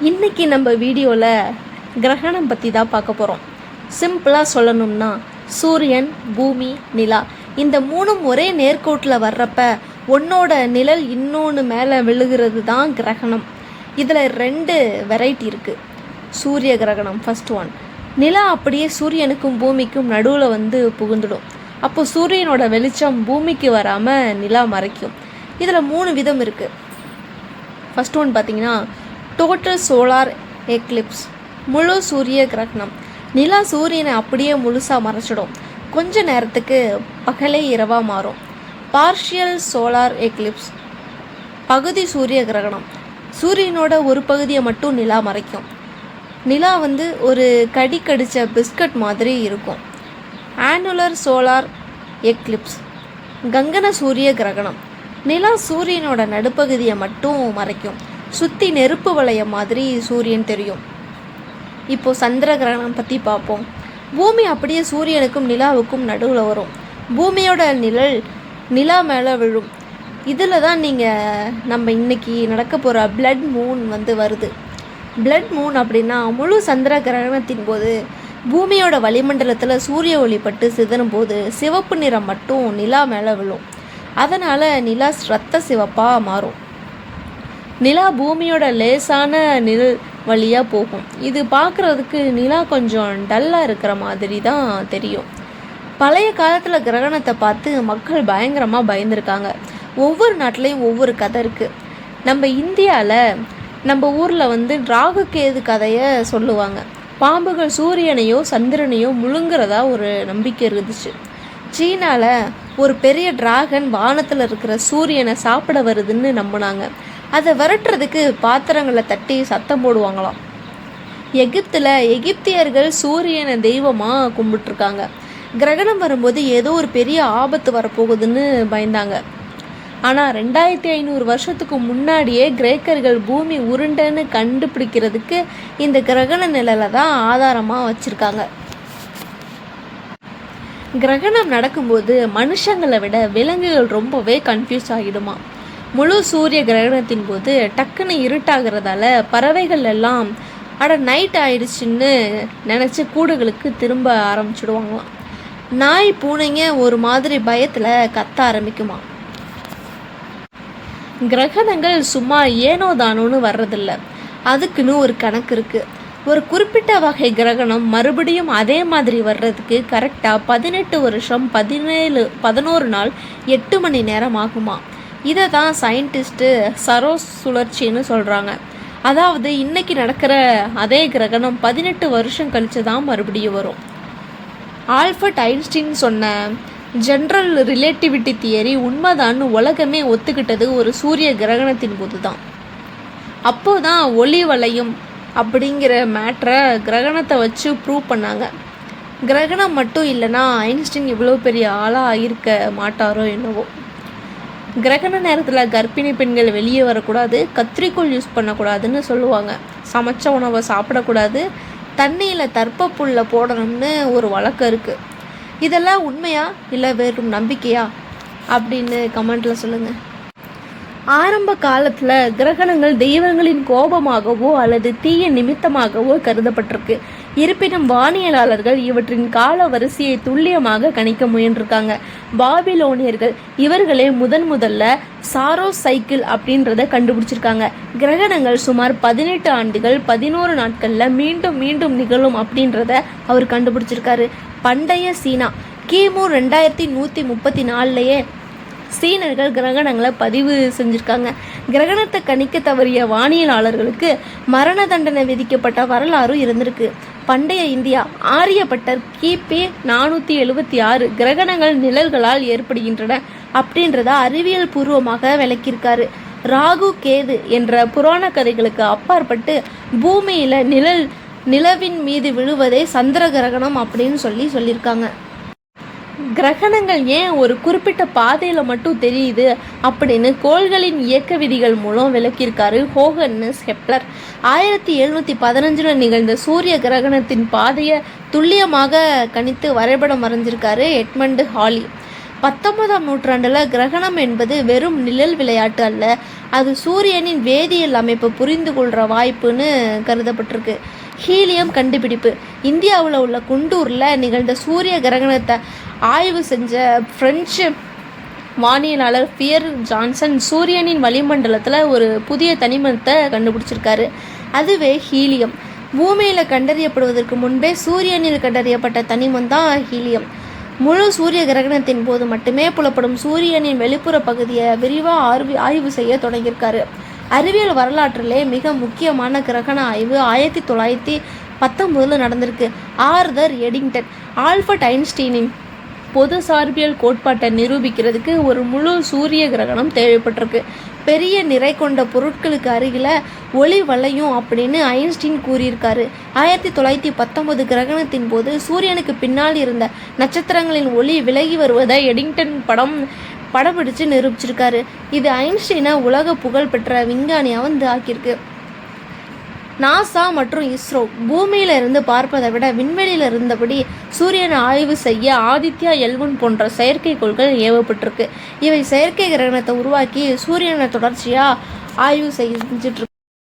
இன்றைக்கி நம்ம வீடியோவில் கிரகணம் பற்றி தான் பார்க்க போகிறோம். சிம்பிளாக சொல்லணும்னா சூரியன், பூமி, நிலா இந்த மூணும் ஒரே நேர்கோட்டில் வர்றப்ப ஒன்னோட நிழல் இன்னொன்று மேலே விழுகிறது தான் கிரகணம். இதில் 2 வெரைட்டி இருக்குது. சூரிய கிரகணம் ஃபஸ்ட் ஒன். நிலா அப்படியே சூரியனுக்கும் பூமிக்கும் நடுவில் வந்து புகுந்துடும். அப்போது சூரியனோட வெளிச்சம் பூமிக்கு வராமல் நிலா மறைக்கும். இதில் 3 விதம் இருக்குது. ஃபஸ்ட் ஒன் பார்த்திங்கன்னா டோட்டல் சோலார் எக்லிப்ஸ், முழு சூரிய கிரகணம். நிலா சூரியனை அப்படியே முழுசாக மறைச்சிடும். கொஞ்ச நேரத்துக்கு பகலே இரவாக மாறும். பார்ஷியல் சோலார் எக்லிப்ஸ், பகுதி சூரிய கிரகணம். சூரியனோட ஒரு பகுதியை மட்டும் நிலா மறைக்கும். நிலா வந்து ஒரு கடிச்ச பிஸ்கட் மாதிரி இருக்கும். ஆனுலர் சோலார் எக்லிப்ஸ், கங்கன சூரிய கிரகணம். நிலா சூரியனோட நடுப்பகுதியை மட்டும் மறைக்கும். சுற்றி நெருப்பு வளையம் மாதிரி சூரியன் தெரியும். இப்போது சந்திர கிரகணம் பற்றி பார்ப்போம். பூமி அப்படியே சூரியனுக்கும் நிலாவுக்கும் நடுவில் வரும். பூமியோட நிழல் நிலா மேலே விழும். இதில் தான் நம்ம இன்றைக்கி நடக்க போகிற பிளட் மூன் வந்து வருது. பிளட் மூன் அப்படின்னா முழு சந்திர கிரகணத்தின் போது பூமியோட வளிமண்டலத்தில் சூரிய ஒளிப்பட்டு சிதறும் போது சிவப்பு நிறம் மட்டும் நிலா மேலே விழும். அதனால் நிலா ரத்த சிவப்பாக மாறும். நிலா பூமியோட லேசான நிழல் வழியாக போகும். இது பார்க்குறதுக்கு நிலா கொஞ்சம் டல்லாக இருக்கிற மாதிரி தான் தெரியும். பழைய காலத்தில் கிரகணத்தை பார்த்து மக்கள் பயங்கரமாக பயந்துருக்காங்க. ஒவ்வொரு நாட்டிலையும் ஒவ்வொரு கதை இருக்குது. நம்ம இந்தியாவில் நம்ம ஊரில் வந்து ராகு கேது கதையை சொல்லுவாங்க. பாம்புகள் சூரியனையோ சந்திரனையோ முழுங்குறதா ஒரு நம்பிக்கை இருந்துச்சு. சீனாவில் ஒரு பெரிய டிராகன் வானத்தில் இருக்கிற சூரியனை சாப்பிட வருதுன்னு நம்பினாங்க. அதை விரட்டுறதுக்கு பாத்திரங்களை தட்டி சத்தம் போடுவாங்களாம். எகிப்தில் எகிப்தியர்கள் சூரியனை தெய்வமாக கும்பிட்டுருக்காங்க. கிரகணம் வரும்போது ஏதோ ஒரு பெரிய ஆபத்து வரப்போகுதுன்னு பயந்தாங்க. ஆனால் 2500 வருஷத்துக்கு முன்னாடியே கிரேக்கர்கள் பூமி உருண்டைன்னு கண்டுபிடிக்கிறதுக்கு இந்த கிரகண நிழலை தான் ஆதாரமாக வச்சுருக்காங்க. கிரகணம் நடக்கும்போது மனுஷங்களை விட விலங்குகள் ரொம்பவே கன்ஃபியூஸ் ஆகிடுமா. முழு சூரிய கிரகணத்தின் போது டக்குன்னு இருட்டாகிறதால பறவைகள் எல்லாம் நைட் ஆயிடுச்சுன்னு நினச்சி கூடுகளுக்கு திரும்ப ஆரம்பிச்சிடுவாங்களாம். நாய் பூனைங்க ஒரு மாதிரி பயத்தில் கத்த ஆரம்பிக்குமா. கிரகணங்கள் சும்மா ஏனோ தானோன்னு வர்றதில்ல. அதுக்குன்னு ஒரு கணக்கு இருக்குது. ஒரு குறிப்பிட்ட வகை கிரகணம் மறுபடியும் அதே மாதிரி வர்றதுக்கு கரெக்டாக 18 வருஷம் 11 நாள் 8 மணி நேரம் ஆகுமா. இதை தான் சயின்டிஸ்ட்டு சரோஸ் சுழற்சின்னு சொல்கிறாங்க. அதாவது இன்றைக்கி நடக்கிற அதே கிரகணம் 18 வருஷம் கழித்து தான் மறுபடியும் வரும். ஆல்பர்ட் ஐன்ஸ்டீன் சொன்ன ஜென்ரல் ரிலேட்டிவிட்டி தியரி உண்மைதான்னு உலகமே ஒத்துக்கிட்டது ஒரு சூரிய கிரகணத்தின் போது தான். அப்போது தான் ஒளி வளையும் அப்படிங்கிற மேட்ரை கிரகணத்தை வச்சு ப்ரூவ் பண்ணாங்க. கிரகணம் மட்டும் இல்லைன்னா ஐன்ஸ்டீன் இவ்வளோ பெரிய ஆளாக இருக்க மாட்டாரோ என்னவோ. கிரகண நேரத்தில் கர்ப்பிணி பெண்கள் வெளியே வரக்கூடாது, கத்திரிக்கோள் யூஸ் பண்ணக்கூடாதுன்னு சொல்லுவாங்க. சமைச்ச உணவை சாப்பிடக்கூடாது, தண்ணியில் தர்ப்பப்புல்ல போடணும்னு ஒரு வழக்கம் இருக்குது. இதெல்லாம் உண்மையா இல்லை வெறும் நம்பிக்கையா அப்படின்னு கமெண்ட்டில் சொல்லுங்கள். ஆரம்ப காலத்தில் கிரகணங்கள் தெய்வங்களின் கோபமாகவோ அல்லது தீய நிமித்தமாகவோ கருதப்பட்டிருக்கு. இருப்பினும் வானியலாளர்கள் இவற்றின் கால வரிசையை துல்லியமாக கணிக்க முயன்றிருக்காங்க. பாபிலோனியர்கள் இவர்களே முதல்ல சாரோ சைக்கிள் அப்படின்றத கண்டுபிடிச்சிருக்காங்க. கிரகணங்கள் சுமார் 18 ஆண்டுகள் 11 நாட்களில் மீண்டும் மீண்டும் நிகழும் அப்படின்றத அவர் கண்டுபிடிச்சிருக்காரு. பண்டைய சீனா கிமு 2134 சீனர்கள் கிரகணங்களை பதிவு செஞ்சுருக்காங்க. கிரகணத்தை கணிக்க தவறிய வானியலாளர்களுக்கு மரண தண்டனை விதிக்கப்பட்ட வரலாறு இருந்திருக்கு. பண்டைய இந்தியா ஆரியப்பட்டர் கிபி 476 கிரகணங்கள் நிழல்களால் ஏற்படுகின்றன அப்படின்றத அறிவியல் பூர்வமாக விளக்கியிருக்காரு. ராகு கேது என்ற புராண கதைகளுக்கு அப்பாற்பட்டு பூமியில் நிலவின் மீது விழுவதே சந்திர கிரகணம் அப்படின்னு சொல்லியிருக்காங்க. கிரகணங்கள் ஏன் ஒரு குறிப்பிட்ட பாதையில் மட்டும் தெரியுது அப்படின்னு கோள்களின் இயக்க விதிகள் மூலம் விளக்கியிருக்காரு ஹோகன்ஸ் ஹெப்லர். 1715 நிகழ்ந்த சூரிய கிரகணத்தின் பாதையை துல்லியமாக கணித்து வரைபடம் வரைஞ்சிருக்காரு எட்மண்ட் ஹாலி. 19ஆம் நூற்றாண்டில் கிரகணம் என்பது வெறும் நிழல் விளையாட்டு அல்ல, அது சூரியனின் வேதியியல் அமைப்பை புரிந்து கொள்கிற வாய்ப்புன்னு கருதப்பட்டிருக்கு. ஹீலியம் கண்டுபிடிப்பு. இந்தியாவில் உள்ள குண்டூரில் நிகழ்ந்த சூரிய கிரகணத்தை ஆய்வு செஞ்ச பிரெஞ்சு வானியலாளர் பியர் ஜான்சன் சூரியனின் வளிமண்டலத்தில் ஒரு புதிய தனிமத்தை கண்டுபிடிச்சிருக்காரு. அதுவே ஹீலியம். பூமியில் கண்டறியப்படுவதற்கு முன்பே சூரியனில் கண்டறியப்பட்ட தனிமம் தான் ஹீலியம். முழு சூரிய கிரகணத்தின் போது மட்டுமே புலப்படும் சூரியனின் வெளிப்புற பகுதியை விரிவாக ஆய்வு செய்ய தொடங்கியிருக்காரு. அறிவியல் வரலாற்றிலே மிக முக்கியமான கிரகண ஆய்வு 1919 நடந்திருக்கு. ஆர்தர் எடிங்டன் ஆல்பர்ட் ஐன்ஸ்டீனின் பொது சார்பியல் கோட்பாட்டை நிரூபிக்கிறதுக்கு ஒரு முழு சூரிய கிரகணம் தேவைப்பட்டிருக்கு. பெரிய நிறை கொண்ட பொருட்களுக்கு அருகில் ஒளி வளையும் அப்படின்னு ஐன்ஸ்டீன் கூறியிருக்காரு. 1919 கிரகணத்தின் போது சூரியனுக்கு பின்னால் இருந்த நட்சத்திரங்களின் ஒளி விலகி வருவதை எடிங்டன் படம் பிடிச்சு நிரூபிச்சிருக்காரு. இது ஐன்ஸ்டீனை உலக புகழ் பெற்ற விஞ்ஞானியாக ஆக்கியிருக்கு. நாசா மற்றும் இஸ்ரோ பூமியில இருந்து பார்ப்பதை விட விண்வெளியில் இருந்தபடி சூரியனை ஆய்வு செய்ய ஆதித்யா L1 போன்ற செயற்கைக்கோள்கள் ஏவப்பட்டிருக்கு. இவை செயற்கை கிரகணத்தை உருவாக்கி சூரியனை தொடர்ச்சியாக ஆய்வு செஞ்சிட்ருக்கு.